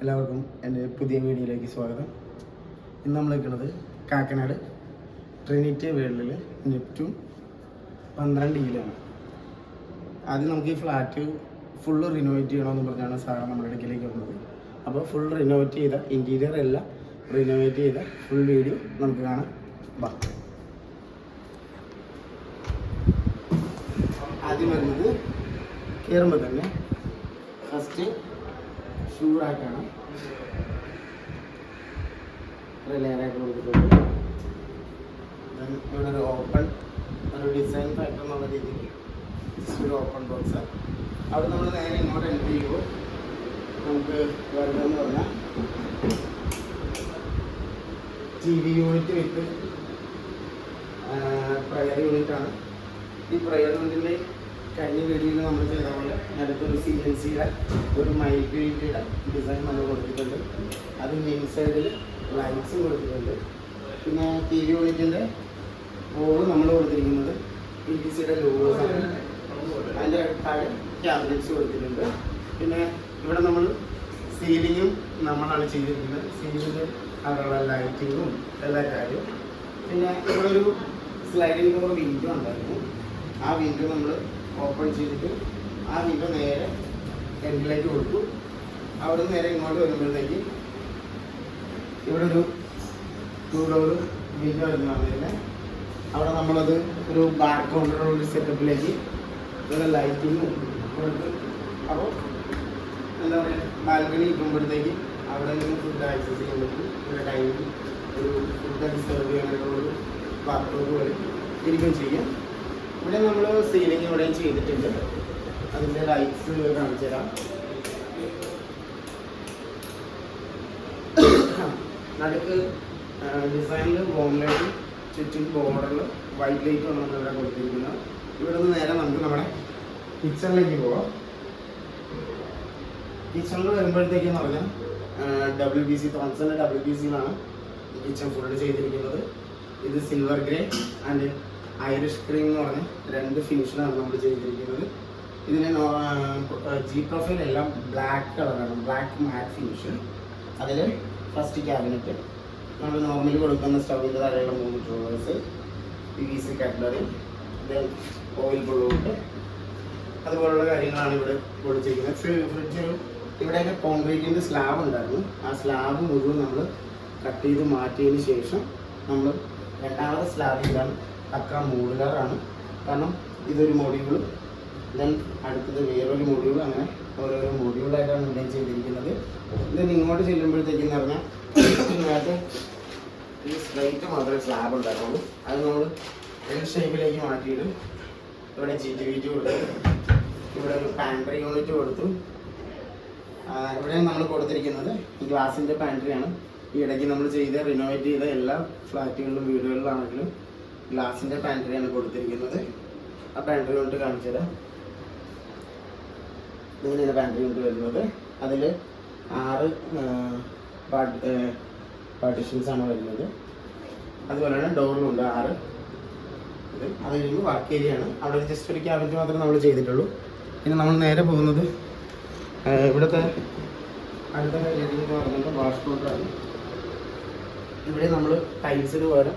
എല്ലാവർക്കും എൻ്റെ പുതിയ വീഡിയോയിലേക്ക് സ്വാഗതം. ഇന്ന് നമ്മൾ നിൽക്കുന്നത് കാക്കനാട് ട്രിനിറ്റി വേൾഡിൽ നെപ്റ്റ്യൂൺ 12 കിലോയാണ്. ആദ്യം നമുക്ക് ഈ ഫ്ലാറ്റ് ഫുള്ള് റിനോവേറ്റ് ചെയ്യണമെന്ന് പറഞ്ഞാണ് സാറ് നമ്മുടെ ഇടയ്ക്കിലേക്ക് വന്നത്. അപ്പോൾ ഫുൾ റിനോവേറ്റ് ചെയ്ത ഇൻറ്റീരിയർ എല്ലാം റിനോവേറ്റ് ചെയ്ത ഫുൾ വീഡിയോ നമുക്ക് കാണാം. ബാ, ആദ്യം വരുന്നത് കയറുമ്പോൾ തന്നെ ഫസ്റ്റ് ഷൂ റാക്കാണ്. ലെയറായിട്ട് കൊടുത്തിട്ടുണ്ട്. ഇവിടെ ഒരു ഓപ്പൺ ഒരു ഡിസൈൻ ഫാക്ടർ എന്നുള്ള രീതിയിൽ ഒരു ഓപ്പൺ ബോക്സ്. അവിടെ നമ്മൾ നേരെ ഇങ്ങോട്ട് എൻട്രി ചെയ്യുമ്പോൾ നമുക്ക് വരുന്നതെന്ന് പറഞ്ഞാൽ TV യൂണിറ്റ് വിത്ത് പ്രയർ യൂണിറ്റാണ്. ഈ പ്രയർ യൂണിറ്റിൻ്റെ കഴിഞ്ഞ വീഡിയോയിൽ നമ്മൾ ചെയ്ത പോലെ അടുത്തൊരു CNCയുടെ ഒരു മൈക്രോയുടെ ഡിസൈൻ നമ്മൾ കൊടുത്തിട്ടുണ്ട്. അതിൻ്റെ ഇൻസൈഡിൽ ലൈറ്റ്സും കൊടുത്തിട്ടുണ്ട്. പിന്നെ TV യൂണിറ്റിൻ്റെ ബോർഡ് നമ്മൾ കൊടുത്തിരിക്കുന്നത് PVCയുടെ ലോഗോസാണ്. അതിൻ്റെ താഴെ ക്യാബിനറ്റ്സ് കൊടുത്തിട്ടുണ്ട്. പിന്നെ ഇവിടെ നമ്മൾ സീലിങ്ങും നമ്മളാണ് ചെയ്തിരിക്കുന്നത്. സീലിംഗ് അവിടെയുള്ള ലൈറ്റിങ്ങും എല്ലാ കാര്യവും. പിന്നെ ഇവിടെ ഒരു സ്ലൈഡിംഗ് ഡോർ വിൻഡോ ഉണ്ടായിരുന്നു. ആ വിൻഡോ നമ്മൾ ഓപ്പൺ ചെയ്തിട്ട് ആ വിൻഡോ നേരെ എൻഡിലേക്ക് കൊടുത്തു. അവിടെ നിന്ന് നേരെ ഇങ്ങോട്ട് വരുമ്പോഴത്തേക്ക് ഇവിടെ ഒരു 2 ഡോർ വിൻഡോ വരുന്നതാണ്. അവിടെ നമ്മളത് ഒരു ബാർ കൗണ്ടർ ഒരു സെറ്റപ്പിലേക്ക് ഇവിടെ ലൈറ്റിങ്ങും കൊടുത്ത്. അപ്പോൾ എന്താ പറയുക, ബാൽക്കണി ഇരിക്കുമ്പോഴത്തേക്ക് അവിടെ നിന്ന് ഫുഡ് ആക്സസ് ചെയ്യാൻ പറ്റും. ഇവിടെ ടൈമിൽ ഒരു ഫുഡൊക്കെ സെർവ് ചെയ്യാനുള്ള ഒരു ബാത്റൂം പോലെ ഇരിക്കുകയും ചെയ്യാം. ഇവിടെ നമ്മൾ സീലിംഗ് ഇവിടെയും ചെയ്തിട്ടുണ്ട്. അതിൻ്റെ ലൈറ്റ്സ് കാണിച്ചു തരാം. നടുക്ക് ഡിസൈനിൽ ബോം ലൈറ്റ്, ചുറ്റും ബോർഡറിൽ വൈറ്റ് ലൈറ്റ് വന്നാണ് ഇവിടെ കൊടുത്തിരിക്കുന്നത്. ഇവിടെ നിന്ന് നേരെ നമുക്ക് നമ്മുടെ കിച്ചണിലേക്ക് പോകാം. കിച്ചണിൽ വരുമ്പോഴത്തേക്കെന്ന് പറഞ്ഞാൽ WBC തോൺസൻ്റെ WBCയിലാണ് ഈ കിച്ചൺ ഫുള്ള് ചെയ്തിരിക്കുന്നത്. ഇത് silver grey and Irish cream എന്ന് പറഞ്ഞ 2 ഫിനിഷിലാണ് നമ്മൾ ചെയ്തിരിക്കുന്നത്. ഇതിന് G പ്രൊഫൈൽ എല്ലാം ബ്ലാക്ക് കളറാണ്, ബ്ലാക്ക് മാറ്റ് ഫിനിഷ്. അതിൽ ഫസ്റ്റ് ക്യാബിനറ്റ് നമ്മൾ നോർമലി കൊടുക്കുന്ന സ്റ്റൗവിൻ്റെ താഴെയുള്ള 3 drawers, PVC cutlery, then oil pullout, അതുപോലുള്ള കാര്യങ്ങളാണ് ഇവിടെ കൊടുത്തിരിക്കുന്നത്. ഫ്രിഡ്ജ് ഇവിടെയൊക്കെ കോൺക്രീറ്റിൻ്റെ സ്ലാബ് ഉണ്ടായിരുന്നു. ആ സ്ലാബ് മുഴുവൻ നമ്മൾ കട്ട് ചെയ്ത് മാറ്റിയതിന് ശേഷം നമ്മൾ രണ്ടാമത്തെ സ്ലാബിലാണ് പക്ക മോഡുലാറാണ്. കാരണം ഇതൊരു മൊഡ്യൂൾ, ദെൻ അടുത്തത് വേറൊരു മൊഡ്യൂൾ, അങ്ങനെ ഓരോരോ മൊഡ്യൂളായിട്ടാണ് ഇവിടെ ചെയ്തിരിക്കുന്നത്. ദെൻ ഇങ്ങോട്ട് ചെല്ലുമ്പോഴത്തേക്കെന്ന് പറഞ്ഞാൽ ഇതിനകത്ത് ഈ സ്ട്രൈറ്റ് മാത്രമേ സ്ലാബ് ഉണ്ടായിരുന്നുള്ളൂ. അത് നമ്മൾ എൽ ഷേപ്പിലേക്ക് മാറ്റിയിട്ട് ഇവിടെ GTVT കൊടുത്തു. ഇവിടെ ഒരു പാൻട്രി യൂണിറ്റ് കൊടുത്തു. ഇവിടെ നമ്മൾ കൊടുത്തിരിക്കുന്നത് ഗ്ലാസിൻ്റെ പാൻട്രിയാണ്. ഈ ഇടയ്ക്ക് നമ്മൾ റിനോവേറ്റ് ചെയ്ത എല്ലാ ഫ്ലാറ്റുകളിലും വീടുകളിലാണെങ്കിലും ഗ്ലാസിൻ്റെ പാൻട്രിയാണ് കൊടുത്തിരിക്കുന്നത്. ആ പാൻട്രി യൂണിറ്റ് കാണിച്ചു തരാം. ഇങ്ങനെയാണ് പാൻട്രി യൂണിറ്റ് വരുന്നത്. അതിൽ 6 പാർട്ടീഷൻസാണ് വരുന്നത്. അതുപോലെ തന്നെ ഡോറിലുണ്ട് 6. അത് കഴിയുമ്പോൾ വർക്ക് ഏരിയ ആണ്. അവിടെ ജസ്റ്റ് ഒരു ക്യാബിനറ്റ് മാത്രമേ നമ്മൾ ചെയ്തിട്ടുള്ളൂ. പിന്നെ നമ്മൾ നേരെ പോകുന്നത് ഇവിടുത്തെ അടുത്ത ഏരിയ എന്ന് പറയുന്നത് വാഷ് കോട്ടറാണ്. ഇവിടെ നമ്മൾ ടൈൽസിന് പകരം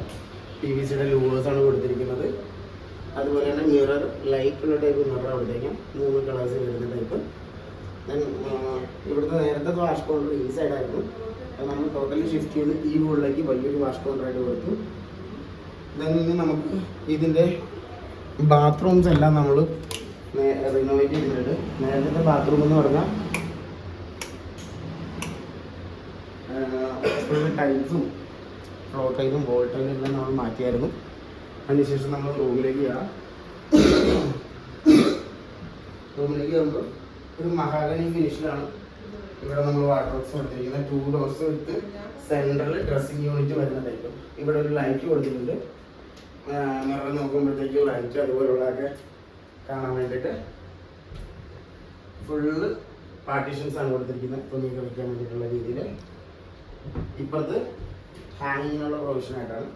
PVCയുടെ ലൂവേഴ്സാണ് കൊടുത്തിരിക്കുന്നത്. അതുപോലെ തന്നെ മിറർ, ലൈറ്റുള്ള ടൈപ്പ് മിറർ അവിടത്തേക്കും 3 കളേഴ്സ് വരുന്ന ടൈപ്പ്. ഇവിടുത്തെ നേരത്തെ വാഷ് കൗണ്ടർ ഈ സൈഡായിരുന്നു. അത് നമ്മൾ ടോട്ടലി ഷിഫ്റ്റ് ചെയ്ത് ഈ ബോർഡിലേക്ക് വലിയൊരു വാഷ് കൗണ്ടറായിട്ട് കൊടുത്തു. ഇനി നമുക്ക് ഇതിൻ്റെ ബാത്റൂംസ് എല്ലാം നമ്മൾ റിനോവേറ്റ് ചെയ്തിട്ടുണ്ട്. നേരത്തെ ബാത്റൂം എന്ന് പറഞ്ഞാൽ ടൈൽസും ഫ്ലോർ ടൈലും ബോൾ ടൈലും എല്ലാം നമ്മൾ മാറ്റിയായിരുന്നു. അതിനുശേഷം നമ്മൾ റൂമിലേക്ക് കയറാം. റൂമിലേക്ക് കയറുമ്പോൾ ഒരു മഹാഗണി ഫിനിഷിലാണ് ഇവിടെ നമ്മൾ വാർഡ്രോബ്സ് കൊടുത്തിരിക്കുന്നത്. 2 ഡോർസ് വിത്ത് സെൻട്രൽ ഡ്രസ്സിങ് യൂണിറ്റ് വരുന്ന ടൈപ്പ്. ഇവിടെ ഒരു ലൈറ്റ് കൊടുത്തിട്ടുണ്ട്. മിറർ നോക്കുമ്പോഴത്തേക്ക് ലൈറ്റ് അതുപോലുള്ളതൊക്കെ കാണാൻ വേണ്ടിയിട്ട് ഫുള്ള് പാർട്ടീഷൻസാണ് കൊടുത്തിരിക്കുന്നത്, തുണിയൊക്കെ വയ്ക്കാൻ വേണ്ടിയിട്ടുള്ള രീതിയിൽ. ഇപ്പുറത്ത് ഹാങ്ങിങ്ങിനുള്ള പ്രൊവിഷനായിട്ടാണ്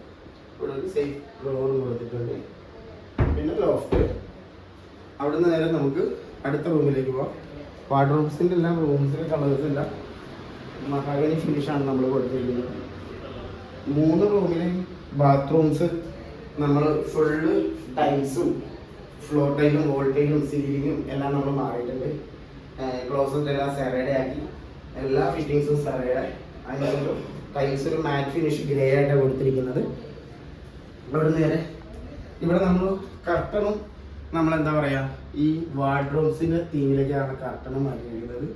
ഇവിടെ ഒരു സേഫ് ഡ്രോറും കൊടുത്തിട്ടുണ്ട്. പിന്നെ ലോഫ്റ്റ്. അവിടെ നിന്ന് നേരെ നമുക്ക് അടുത്ത റൂമിലേക്ക് പോകാം. വാർഡ്രോബ്സിൻ്റെ എല്ലാം റൂംസിൻ്റെ കളേഴ്സ് എല്ലാം മഹാഗണി ഫിനിഷാണ് നമ്മൾ കൊടുത്തിരിക്കുന്നത്. 3 റൂമിലെ ബാത്റൂംസ് നമ്മൾ ഫുള്ള് ടൈൽസും ഫ്ലോർ ടൈലും വോൾ ടൈലും സീലിങ്ങും എല്ലാം നമ്മൾ മാറിയിട്ടുണ്ട്. ക്ലോസറ്റ് എല്ലാം സെറയുടെ ആക്കി, എല്ലാ ഫിറ്റിങ്സും സെറയുടെ. അതിനകത്ത് ടൈൽസ് ഒരു മാറ്റ് ഫിനിഷ് ഗ്രേ ആയിട്ടാണ് കൊടുത്തിരിക്കുന്നത്. ഇവിടെ നേരെ ഇവിടെ നമ്മൾ കർട്ടണും നമ്മളെന്താ പറയുക, ഈ വാർഡ്രോബ്സിൻ്റെ തീമിലേക്കാണ് കർട്ടണും മാറ്റിയിരിക്കുന്നത്.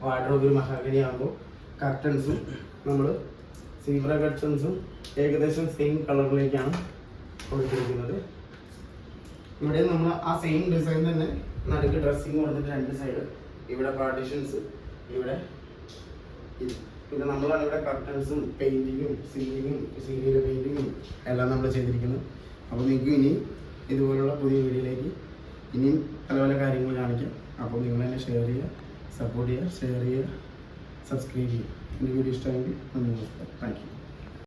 വാർഡ്രോബിൽ മഹാഗണി ആകുമ്പോൾ കർട്ടൻസും നമ്മൾ സീബ്ര കർട്ടൻസും ഏകദേശം സെയിം കളറിലേക്കാണ് കൊടുത്തിരിക്കുന്നത്. ഇവിടെ നമ്മൾ ആ സെയിം ഡിസൈൻ തന്നെ നടുക്ക് ഡ്രസ്സിങ് കൊടുത്തിട്ട് 2 സൈഡ്, ഇവിടെ പാർട്ടീഷൻസ്, ഇവിടെ പിന്നെ നമ്മളാണ് ഇവിടെ കർട്ടൻസും പെയിൻറ്റിങ്ങും സീലിംഗ് പെയിൻറ്റിങ്ങും എല്ലാം നമ്മൾ ചെയ്തിരിക്കുന്നത്. അപ്പോൾ നിങ്ങൾക്ക് ഇനിയും ഇതുപോലുള്ള പുതിയ വീഡിയോയിലേക്ക് ഇനിയും പല പല കാര്യങ്ങൾ കാണിക്കാം. അപ്പോൾ നിങ്ങൾ തന്നെ ഷെയർ ചെയ്യുക, സപ്പോർട്ട് ചെയ്യുക, ഷെയർ ചെയ്യുക, സബ്സ്ക്രൈബ് ചെയ്യുക. എൻ്റെ വീഡിയോ ഇഷ്ടമെങ്കിൽ നന്ദി, നമസ്കാരം, താങ്ക് യു.